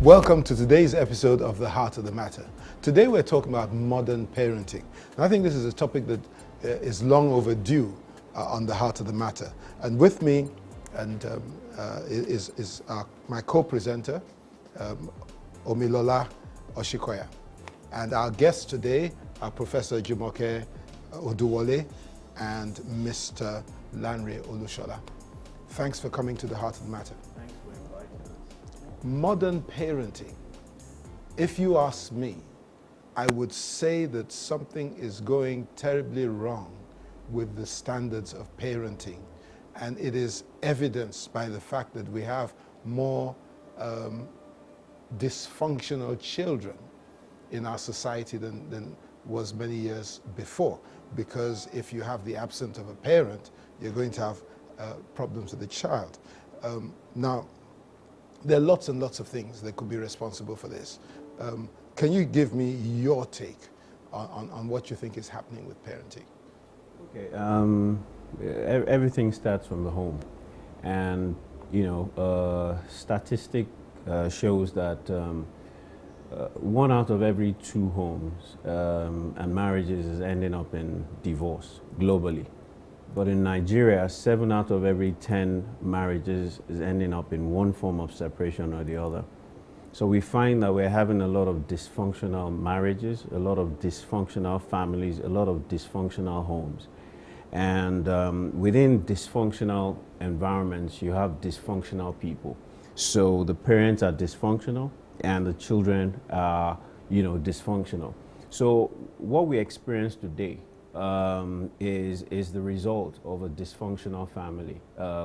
Welcome to today's episode of The Heart of the Matter. Today we're talking about modern parenting. And I think this is a topic that is long overdue on The Heart of the Matter. And with me is my co-presenter, Omilola Oshikoya. And our guests today are Professor Jumoke Oduwole and Mr. Lanre Olusola. Thanks for coming to The Heart of the Matter. Modern parenting, if you ask me, I would say that something is going terribly wrong with the standards of parenting, and it is evidenced by the fact that we have more dysfunctional children in our society than was many years before, because if you have the absence of a parent, you're going to have problems with the child. Now, there are lots and lots of things that could be responsible for this. Can you give me your take on what you think is happening with parenting? Okay, everything starts from the home. And, statistic shows that 1 out of every 2 homes and marriages is ending up in divorce globally. But in Nigeria, 7 out of every 10 marriages is ending up in one form of separation or the other. So we find that we're having a lot of dysfunctional marriages, a lot of dysfunctional families, a lot of dysfunctional homes. And within dysfunctional environments, you have dysfunctional people. So the parents are dysfunctional and the children are, dysfunctional. So what we experience today is the result of a dysfunctional family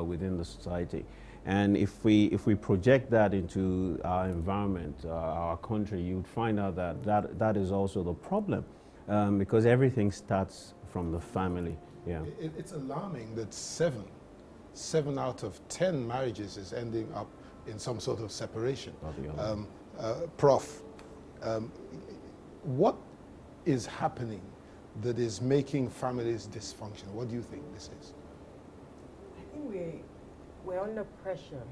within the society. And if we project that into our environment, our country, you would find out that is also the problem, because everything starts from the family. Yeah. It's alarming that 7 out of 10 marriages is ending up in some sort of separation. Prof, what is happening that is making families dysfunctional? What do you think this is? I think we're under pressure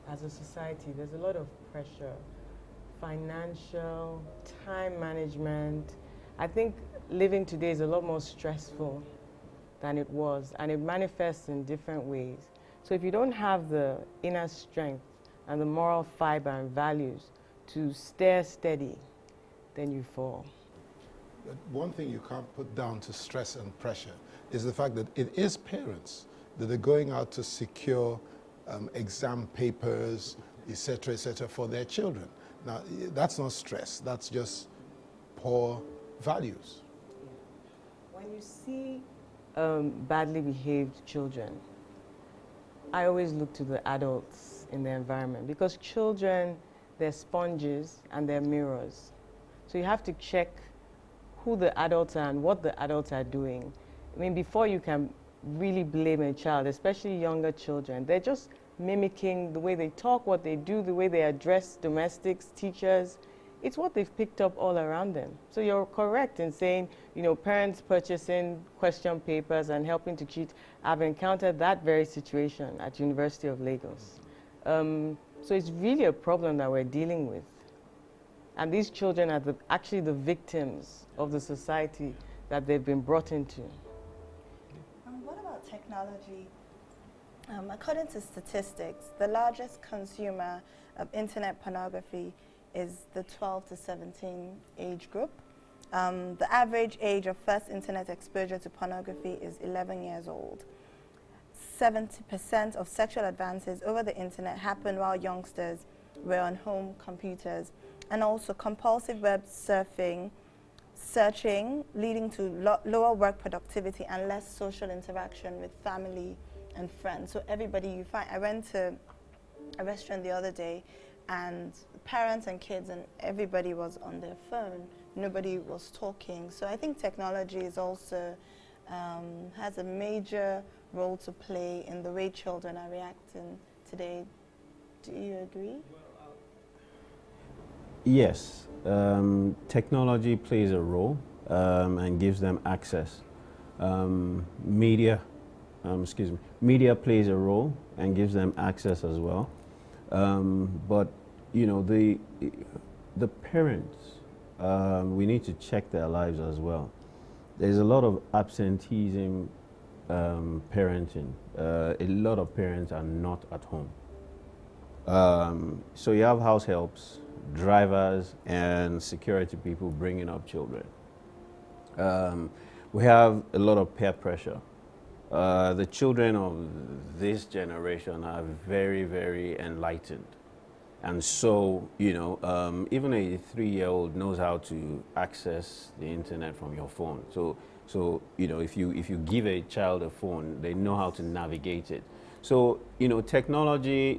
as a society. There's a lot of pressure, financial, time management. I think living today is a lot more stressful than it was, and it manifests in different ways. So if you don't have the inner strength and the moral fiber and values to stay steady, then you fall. But one thing you can't put down to stress and pressure is the fact that it is parents that are going out to secure exam papers, etc., for their children. Now, that's not stress, that's just poor values. When you see badly behaved children, I always look to the adults in the environment, because children, they're sponges and they're mirrors. So you have to check who the adults are and what the adults are doing. I mean, before you can really blame a child, especially younger children, they're just mimicking the way they talk, what they do, the way they address domestics, teachers. It's what they've picked up all around them. So you're correct in saying, parents purchasing question papers and helping to cheat. I've encountered that very situation at University of Lagos. So it's really a problem that we're dealing with. And these children are actually the victims of the society that they've been brought into. What about technology? According to statistics, the largest consumer of internet pornography is the 12 to 17 age group. The average age of first internet exposure to pornography is 11 years old. 70% of sexual advances over the internet happen while youngsters were on home computers. And also compulsive web surfing, searching, leading to lower work productivity and less social interaction with family and friends. So everybody you find, I went to a restaurant the other day and parents and kids and everybody was on their phone. Nobody was talking. So I think technology is also has a major role to play in the way children are reacting today. Do you agree? Yes, technology plays a role and gives them access. Media, media plays a role and gives them access as well. But you know, the parents, we need to check their lives as well. There's a lot of absenteeism parenting. A lot of parents are not at home. So you have house helps, drivers, and security people bringing up children. We have a lot of peer pressure. The children of this generation are very, very enlightened. And so, you know, even a 3-year-old knows how to access the internet from your phone. So you know, if you give a child a phone, they know how to navigate it. So, you know, technology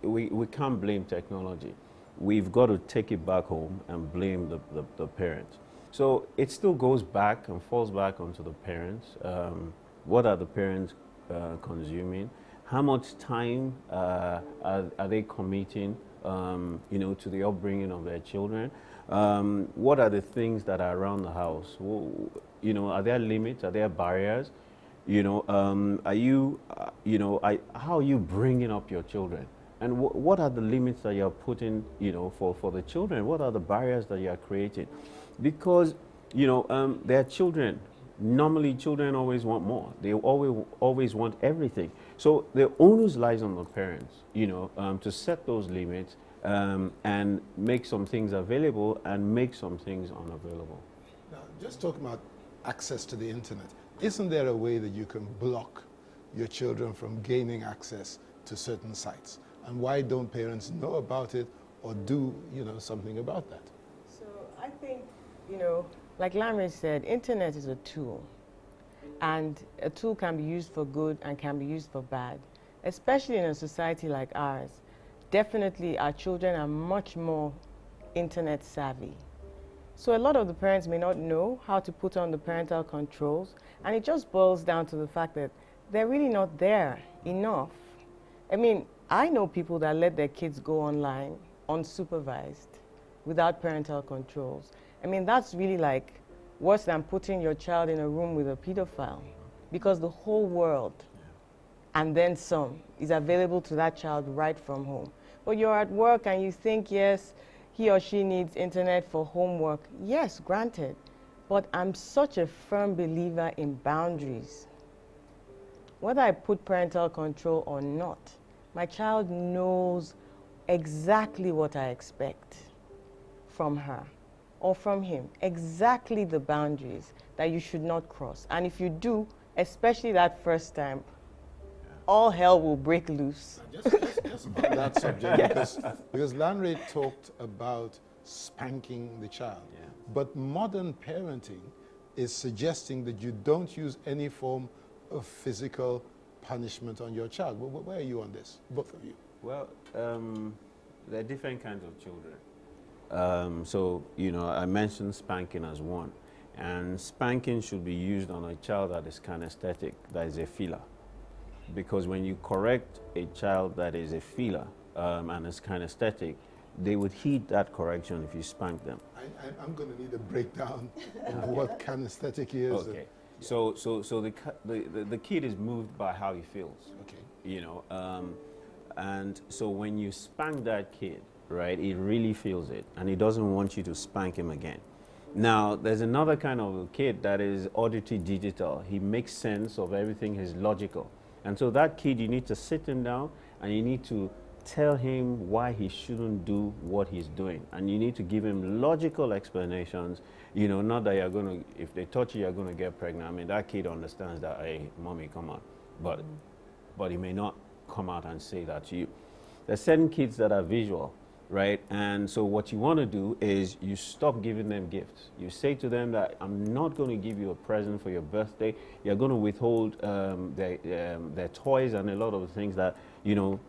we can't blame technology. We've got to take it back home and blame the parents. So it still goes back and falls back onto the parents. What are the parents consuming? How much time are they committing, you know, to the upbringing of their children? What are the things that are around the house? You know, are there limits? Are there barriers? You know, are you, you know, how are you bringing up your children? And what are the limits that you're putting, you know, for the children? What are the barriers that you're creating? Because, you know, they're children. Normally, children always want more. They always want everything. So the onus lies on the parents, you know, to set those limits and make some things available and make some things unavailable. Now, just talking about access to the internet, isn't there a way that you can block your children from gaining access to certain sites? And why don't parents know about it or do, you know, something about that? So I think, you know, like Lanre said, internet is a tool. And a tool can be used for good and can be used for bad. Especially in a society like ours, definitely our children are much more internet savvy. So a lot of the parents may not know how to put on the parental controls, and it just boils down to the fact that they're really not there enough. I mean, I know people that let their kids go online unsupervised without parental controls. I mean, that's really like worse than putting your child in a room with a pedophile, because the whole world and then some is available to that child right from home. But you're at work and you think, yes, he or she needs internet for homework. Yes, granted. But I'm such a firm believer in boundaries. Whether I put parental control or not, my child knows exactly what I expect from her or from him, exactly the boundaries that you should not cross. And if you do, especially that first time, all hell will break loose. Just on that subject, because Lanre talked about spanking the child. Yeah. But modern parenting is suggesting that you don't use any form of physical punishment on your child. Where are you on this, both of you? Well, there are different kinds of children. So, you know, I mentioned spanking as one. And spanking should be used on a child that is kinesthetic, that is a feeler. Because when you correct a child that is a feeler and is kinesthetic, they would heed that correction if you spank them. I'm going to need a breakdown of what kinesthetic is. Okay. So the kid is moved by how he feels. Okay. You know, and so when you spank that kid, right, he really feels it, and he doesn't want you to spank him again. Now, there's another kind of a kid that is auditory digital. He makes sense of everything, he's logical. And so that kid, you need to sit him down and you need to tell him why he shouldn't do what he's doing. And you need to give him logical explanations, you know, not that you're going to, if they touch you, you're going to get pregnant. I mean, that kid understands that, hey, mommy, come on. But he may not come out and say that to you. There's certain kids that are visual, right? And so what you want to do is you stop giving them gifts. You say to them that I'm not going to give you a present for your birthday. You're going to withhold their toys and a lot of the things that, you know,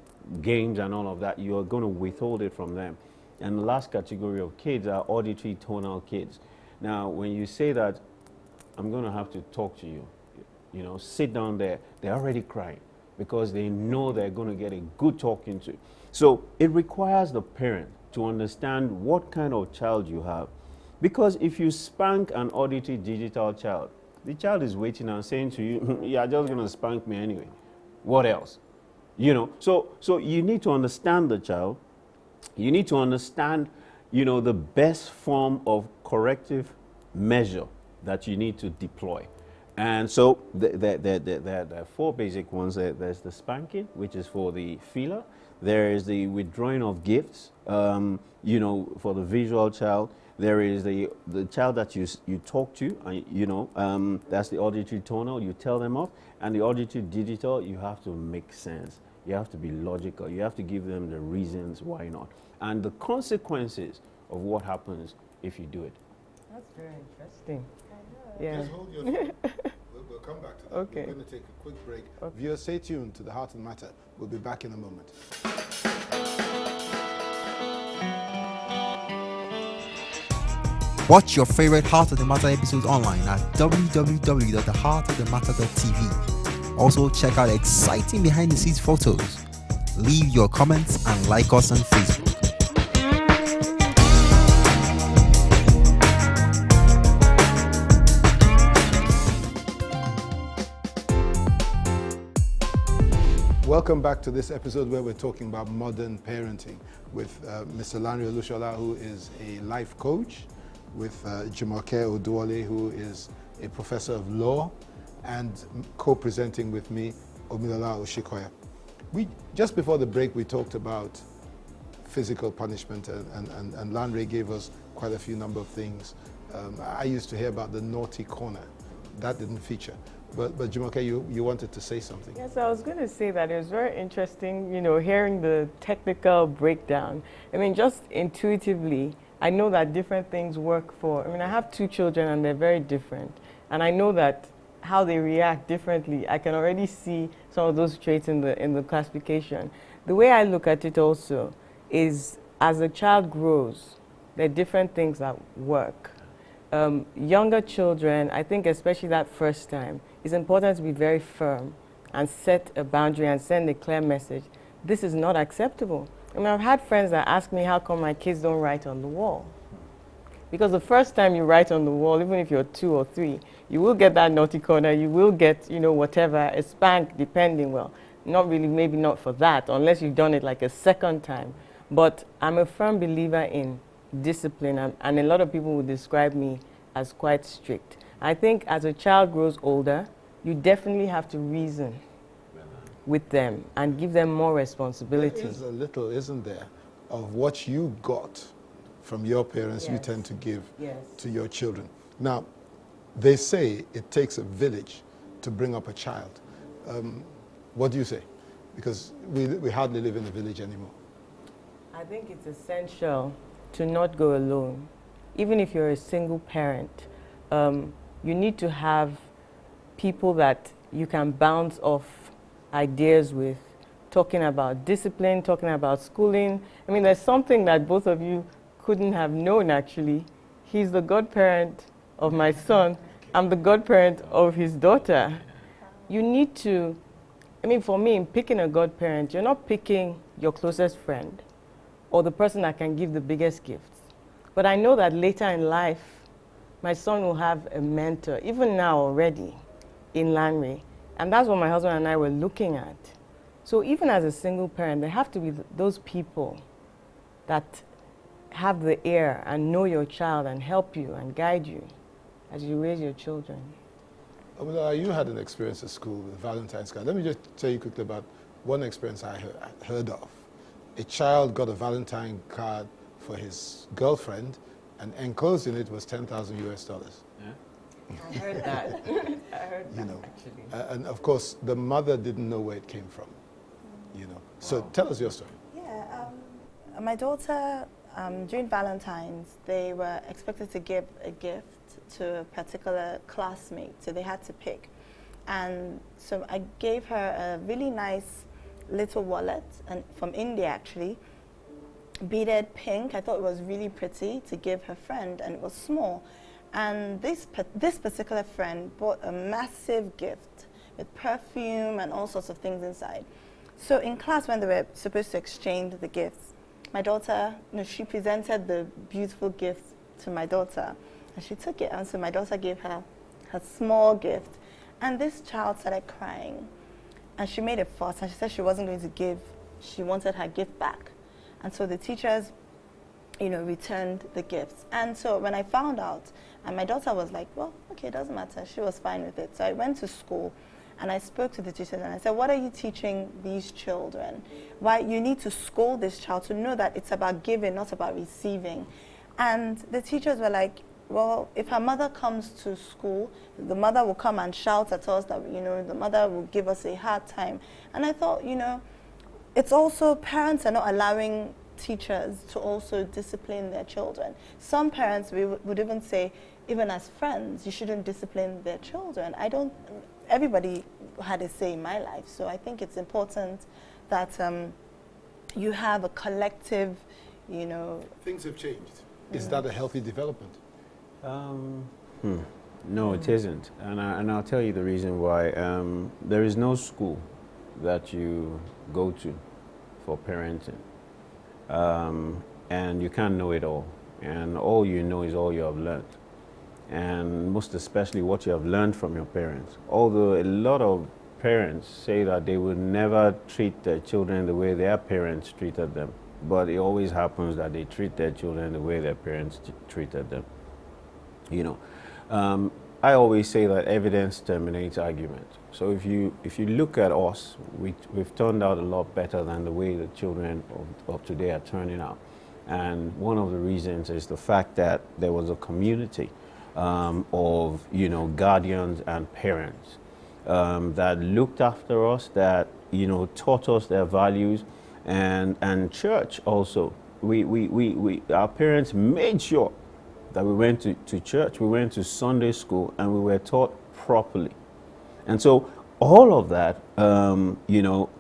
games and all of that. You're going to withhold it from them. And the last category of kids are auditory tonal kids. Now, when you say that, I'm going to have to talk to you, you know, sit down there, they're already crying because they know they're going to get a good talking to. So it requires the parent to understand what kind of child you have. Because if you spank an auditory digital child, the child is waiting and saying to you, you're just going to spank me anyway. What else? You know, so you need to understand the child. You need to understand, you know, the best form of corrective measure that you need to deploy. And so there are 4 basic ones. There's the spanking, which is for the feeler. There is the withdrawing of gifts, you know, for the visual child. There is the child that you talk to, you know, that's the auditory tonal, you tell them off. And the auditory digital, you have to make sense. You have to be logical. You have to give them the reasons why not. And the consequences of what happens if you do it. That's very interesting. Yeah. Just hold your phone. We'll come back to that. Okay. We're going to take a quick break. Okay. Viewers, stay tuned to The Heart and Matter. We'll be back in a moment. Watch your favorite Heart of the Matter episodes online at www.theheartofthematter.tv. Also, check out exciting behind-the-scenes photos. Leave your comments and like us on Facebook. Welcome back to this episode where we're talking about modern parenting with Mr. Lanre Olusola, who is a life coach, with Jumoke Oduwole, who is a professor of law, and co-presenting with me, Omilola Oshikoya. Just before the break, we talked about physical punishment, and Lanre gave us quite a few number of things. I used to hear about the naughty corner. That didn't feature. But Jumoke, you wanted to say something. Yes, I was going to say that it was very interesting, you know, hearing the technical breakdown. I mean, just intuitively, I know that different things work for, I mean, I have 2 children and they're very different. And I know that how they react differently, I can already see some of those traits in the classification. The way I look at it also is, as a child grows, there are different things that work. Younger children, I think especially that first time, it's important to be very firm and set a boundary and send a clear message. This is not acceptable. I mean, I've had friends that ask me how come my kids don't write on the wall. Because the first time you write on the wall, even if you're 2 or 3, you will get that naughty corner, you will get, you know, whatever, a spank, depending, well, not really, maybe not for that, unless you've done it like a second time. But I'm a firm believer in discipline, and a lot of people would describe me as quite strict. I think as a child grows older, you definitely have to reason with them and give them more responsibility. There is a little, isn't there, of what you got from your parents, Yes. you tend to give Yes. to your children. Now, they say it takes a village to bring up a child. What do you say? Because we hardly live in a village anymore. I think it's essential to not go alone. Even if you're a single parent, you need to have people that you can bounce off ideas with, talking about discipline, talking about schooling. I mean, there's something that both of you couldn't have known, actually. He's the godparent of my son. I'm the godparent of his daughter. You need to, I mean, for me, in picking a godparent, you're not picking your closest friend or the person that can give the biggest gifts. But I know that later in life, my son will have a mentor, even now already, in Lanre. And that's what my husband and I were looking at. So even as a single parent, there have to be those people that have the ear and know your child and help you and guide you as you raise your children. Omilola, you had an experience at school with Valentine's card. Let me just tell you quickly about one experience I heard of. A child got a Valentine card for his girlfriend, and enclosed in it was $10,000 US. I heard that. I heard that, actually. And of course, the mother didn't know where it came from, you know. So tell us your story. Yeah, my daughter, during Valentine's, they were expected to give a gift to a particular classmate, so they had to pick. And so I gave her a really nice little wallet, and from India actually, beaded pink. I thought it was really pretty to give her friend, and it was small. And this particular friend bought a massive gift with perfume and all sorts of things inside. So in class, when they were supposed to exchange the gifts, my daughter, she presented the beautiful gift to my daughter, and she took it, and so my daughter gave her her small gift, and this child started crying, and she made a fuss, and she said she wasn't going to give, she wanted her gift back, and so the teachers, returned the gifts. And so when I found out, and my daughter was like, well, okay, it doesn't matter, she was fine with it. So I went to school, and I spoke to the teachers, and I said, what are you teaching these children? Why you need to scold this child to know that it's about giving, not about receiving. And the teachers were like, well, if her mother comes to school, the mother will come and shout at us that, the mother will give us a hard time. And I thought, it's also parents are not allowing teachers to also discipline their children. Some parents would even say, even as friends, you shouldn't discipline their children. Everybody had a say in my life, so I think it's important that you have a collective, Things have changed. Is that a healthy development? No, it isn't, and I'll tell you the reason why. There is no school that you go to for parenting, and you can't know it all, and all you know is all you have learned, and most especially what you have learned from your parents. Although a lot of parents say that they will never treat their children the way their parents treated them, but it always happens that they treat their children the way their parents treated them. I always say that evidence terminates argument. So if you look at us, we've turned out a lot better than the way the children of today are turning out. And one of the reasons is the fact that there was a community of guardians and parents that looked after us, that taught us their values, and church also. Our parents made sure that we went to church, we went to Sunday school, and we were taught properly. And so all of that,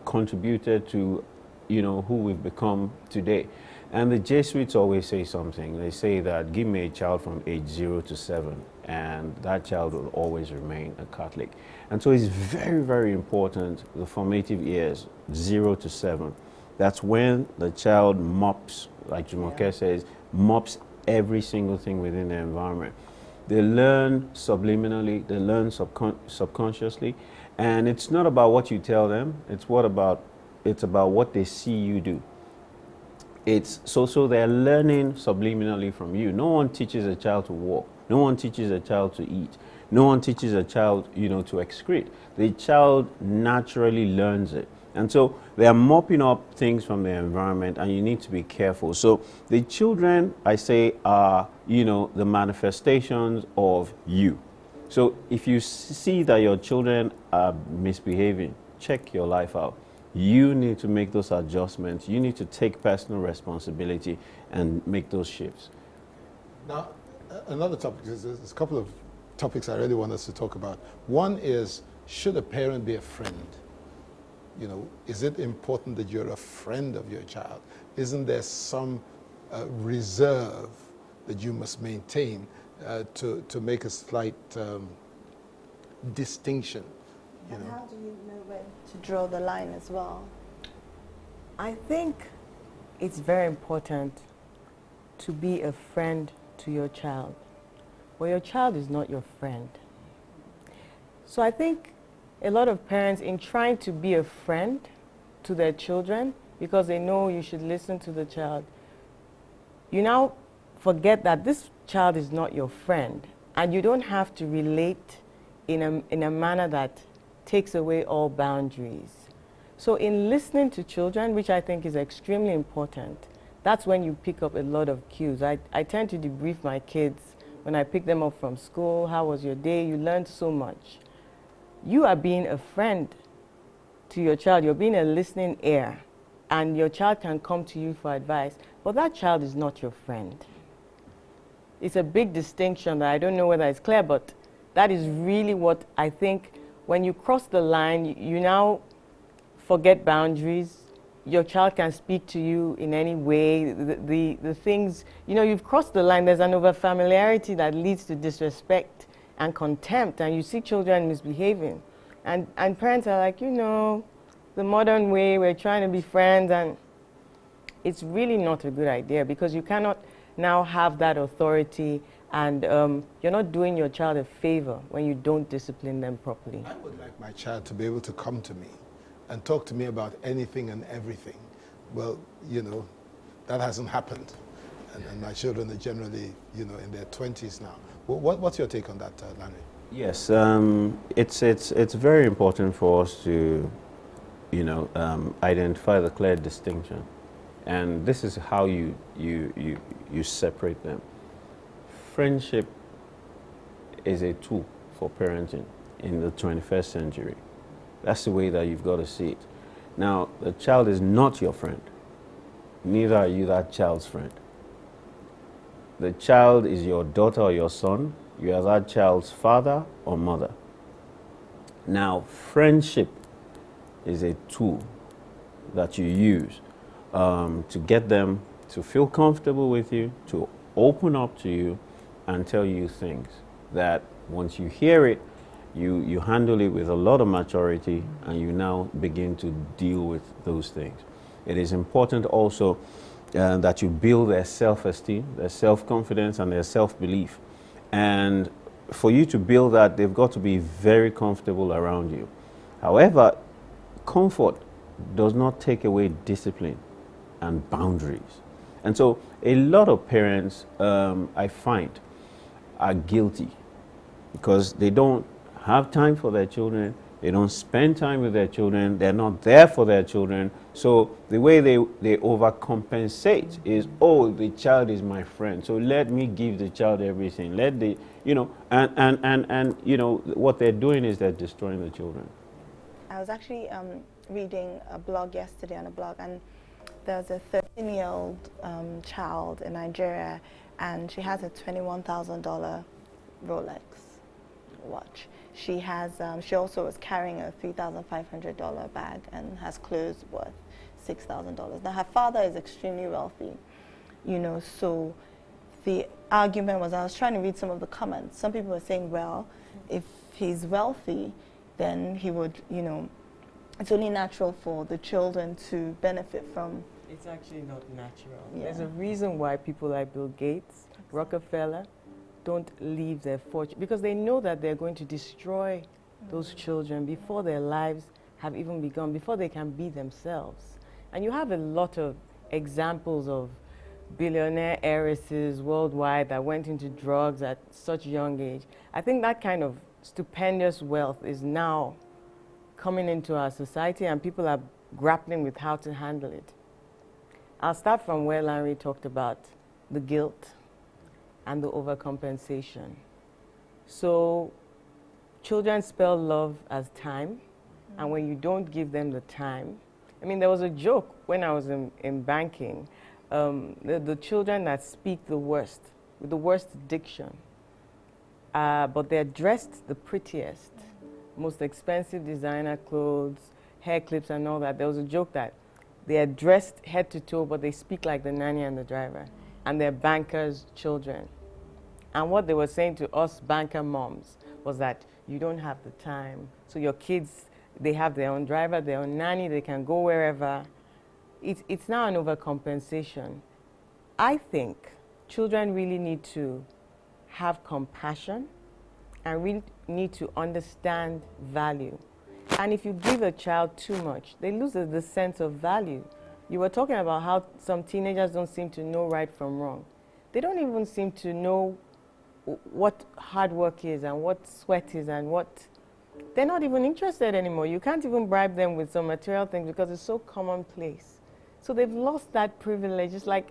contributed to, who we've become today. And the Jesuits always say something. They say that give me a child from age 0 to 7, and that child will always remain a Catholic. And so it's very, very important, the formative years, 0 to 7. That's when the child mops, like Jumoke says, mops every single thing within the environment. They learn subliminally, they learn subconsciously, and it's not about what you tell them, it's about what they see you do. It's so they're learning subliminally from you. No one teaches a child to walk. No one teaches a child to eat. No one teaches a child, to excrete. The child naturally learns it. And so they are mopping up things from the environment, and you need to be careful. So the children, I say, are, the manifestations of you. So if you see that your children are misbehaving, check your life out. You need to make those adjustments. You need to take personal responsibility and make those shifts. Now, another topic, there's a couple of topics I really want us to talk about. One is, should a parent be a friend? Is it important that you're a friend of your child? Isn't there some reserve that you must maintain to make a slight distinction? And how do you know when to draw the line as well? I think it's very important to be a friend to your child. But your child is not your friend. So I think a lot of parents, in trying to be a friend to their children, because they know you should listen to the child, you now forget that this child is not your friend, and you don't have to relate in a manner that takes away all boundaries. So in listening to children, which I think is extremely important, that's when you pick up a lot of cues. I tend to debrief my kids when I pick them up from school. How was your day? You learned so much. You are being a friend to your child. You're being a listening ear, and your child can come to you for advice, but that child is not your friend. It's a big distinction that I don't know whether it's clear, but that is really what I think. When you cross the line, you now forget boundaries. Your child can speak to you in any way. The things, you've crossed the line. There's an over-familiarity that leads to disrespect and contempt, and you see children misbehaving. And parents are like, the modern way, we're trying to be friends. And it's really not a good idea, because you cannot now have that authority, and you're not doing your child a favor when you don't discipline them properly. I would like my child to be able to come to me and talk to me about anything and everything. Well, you know, that hasn't happened. And my children are generally, you know, in their 20s now. What's your take on that, Lanre? Yes, it's very important for us to, you know, identify the clear distinction, and this is how you separate them. Friendship is a tool for parenting in the 21st century. That's the way that you've got to see it. Now, the child is not your friend. Neither are you that child's friend. The child is your daughter or your son. You are that child's father or mother. Now, friendship is a tool that you use to get them to feel comfortable with you, to open up to you and tell you things that once you hear it, you handle it with a lot of maturity, and you now begin to deal with those things. It is important also that you build their self-esteem, their self-confidence, and their self-belief. And for you to build that, they've got to be very comfortable around you. However, comfort does not take away discipline and boundaries. And so a lot of parents, I find, are guilty because they don't have time for their children. They don't spend time with their children. They're not there for their children. So the way they overcompensate is, oh, the child is my friend, so let me give the child everything. Let the, you know, and you know, what they're doing is they're destroying the children. I was actually reading a blog yesterday on a blog, and there's a 13-year-old child in Nigeria, and she has a $21,000 Rolex watch. She has. She also was carrying a $3,500 bag and has clothes worth $6,000. Now her father is extremely wealthy, you know. So the argument was, I was trying to read some of the comments. Some people were saying, well, if he's wealthy, then he would, you know, it's only natural for the children to benefit from. It's actually not natural. Yeah. There's a reason why people like Bill Gates, Rockefeller, don't leave their fortune, because they know that they're going to destroy those children before their lives have even begun, before they can be themselves. And you have a lot of examples of billionaire heiresses worldwide that went into drugs at such young age. I think that kind of stupendous wealth is now coming into our society, and people are grappling with how to handle it. I'll start from where Lanre talked about the guilt and the overcompensation. So children spell love as time, and when you don't give them the time, I mean, there was a joke when I was in banking, the children that speak the worst, with the worst diction, but they're dressed the prettiest, most expensive designer clothes, hair clips and all that. There was a joke that they are dressed head to toe, but they speak like the nanny and the driver, and they're bankers' children. And what they were saying to us banker moms was that you don't have the time. So your kids, they have their own driver, their own nanny, they can go wherever. It's now an overcompensation. I think children really need to have compassion and really need to understand value. And if you give a child too much, they lose the sense of value. You were talking about how some teenagers don't seem to know right from wrong. They don't even seem to know what hard work is and what sweat is, and what, they're not even interested anymore. You can't even bribe them with some material things because it's so commonplace. So they've lost that privilege. It's like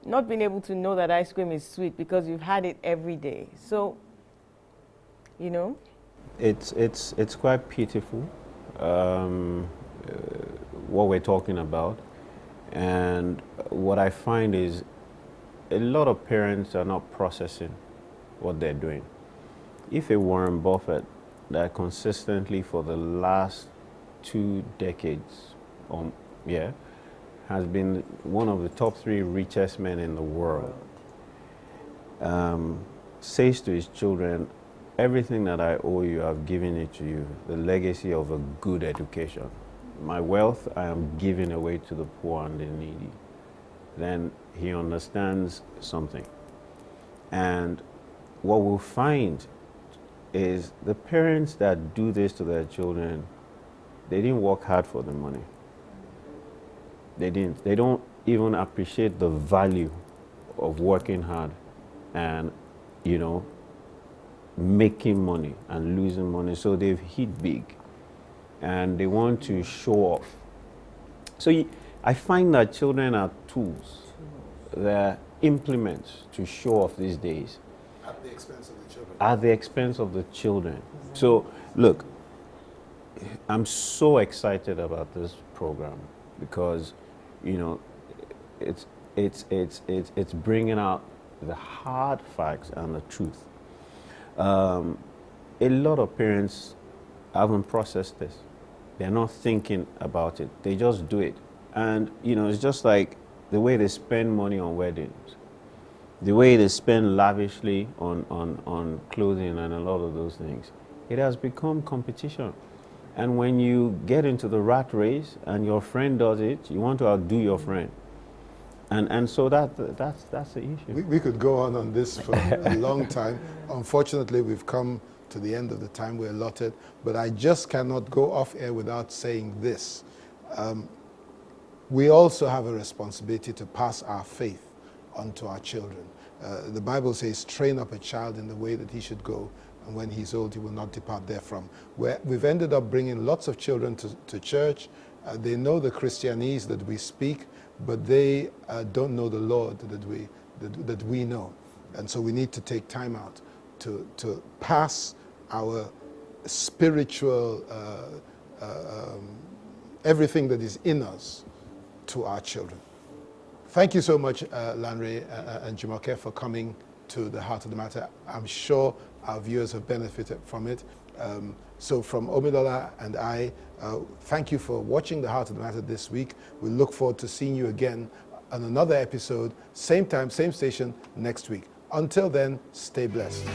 not being able to know that ice cream is sweet because you've had it every day. So, you know? It's quite pitiful, what we're talking about. And what I find is a lot of parents are not processing what they're doing. If a Warren Buffett that consistently for the last 2 decades, has been one of the top 3 richest men in the world, says to his children, everything that I owe you, I've given it to you, the legacy of a good education. My wealth, I am giving away to the poor and the needy. then he understands something. And what we'll find is the parents that do this to their children, they didn't work hard for the money. They didn't. They don't even appreciate the value of working hard and, you know, making money and losing money. So they've hit big and they want to show off. So I find that children are tools. They're implements to show off these days. At the expense of the children. At the expense of the children. So look, I'm so excited about this program because, you know, it's bringing out the hard facts and the truth. A lot of parents haven't processed this. They're not thinking about it. They just do it. And, you know, it's just like the way they spend money on weddings, the way they spend lavishly on clothing and a lot of those things. It has become competition. And when you get into the rat race and your friend does it, you want to outdo your friend. And so that's the issue. We could go on this for a long time. Unfortunately, we've come to the end of the time we're allotted, but I just cannot go off air without saying this. We also have a responsibility to pass our faith on to our children. The Bible says, train up a child in the way that he should go, and when he's old, he will not depart therefrom. We've ended up bringing lots of children to church. They know the Christianese that we speak, but they don't know the Lord that we know. And so we need to take time out to pass our spiritual, everything that is in us to our children. Thank you so much, Lanre and Jumoke, for coming to the heart of the matter. I'm sure our viewers have benefited from it. So from Omilola and I, thank you for watching the Heart of the Matter this week. We look forward to seeing you again on another episode, same time, same station, next week. Until then, stay blessed.